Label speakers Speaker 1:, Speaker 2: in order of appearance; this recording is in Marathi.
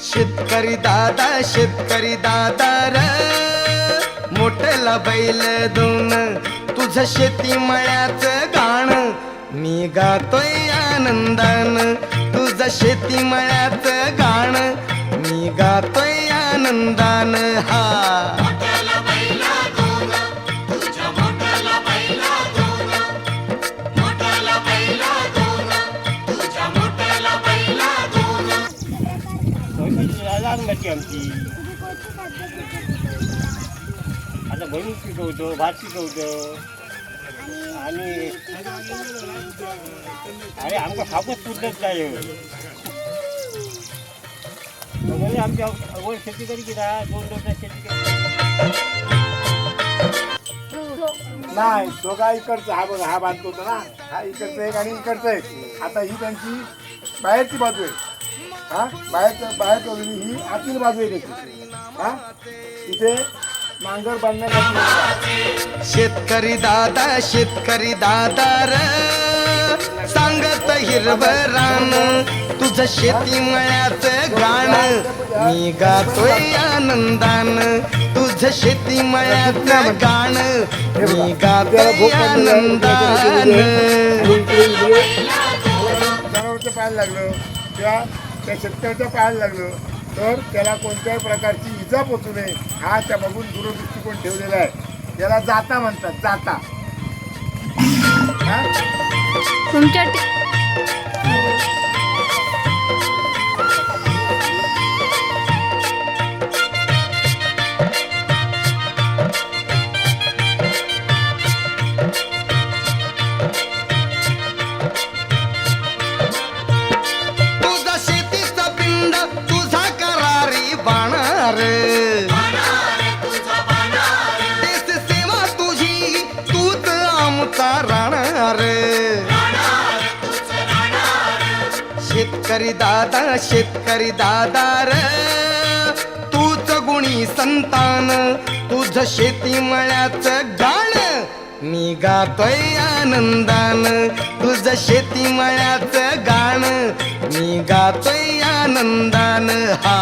Speaker 1: शेतकरी दादा र मोठला बैल दोन तुझं शेती मळ्याचं गाण मी गातोय आनंदान तुझं शेती मळ्याचं गाण मी गातोय आनंदान हा
Speaker 2: आमची आता भरून शिकवतो भात शिकवतो आणि अरे आमका खापच पुरतच नाही म्हणजे आमच्या अगोदर शेती करी की ना 2 दिवसात शेती
Speaker 3: नाही दोघा इकडचा हा बघा हा बांधतो होता ना हा इकडचा एक आणि इकडचा एक आता ही त्यांची बाहेरची बाजू आहे हा बाहेर बाजूनी ही आतील बाजू आहे त्याची हा तिथे नांगर बांधण्यासाठी
Speaker 1: शेतकरी दादा र सांगत हिरवरान तुझं शेती मळ्याचं गाण मी गातोय आनंदान तुझं शेती मळ्याचं गाण मी गातोय आनंदान
Speaker 3: जनावरचं पाहायला लागलं किंवा त्या शेतकऱ्याच्या पाहायला लागलं तर त्याला कोणत्याही प्रकारची इजा पोचू नये हा त्या बघून दूरदृष्टिकोन ठेवलेला आहे त्याला जाता म्हणतात जाता
Speaker 4: तुमच्या
Speaker 1: तुझा शेतीचा पिंड तुझा करारी बाणार देश सेवा तुझी तूच आमचा राहणार शेतकरी दादा र तूच गुणी संतान तुझं शेती मळ्याचं गाण मी गातोय आनंदान तुझं शेती मळ्याचं गाण मी गातोय आनंदान हा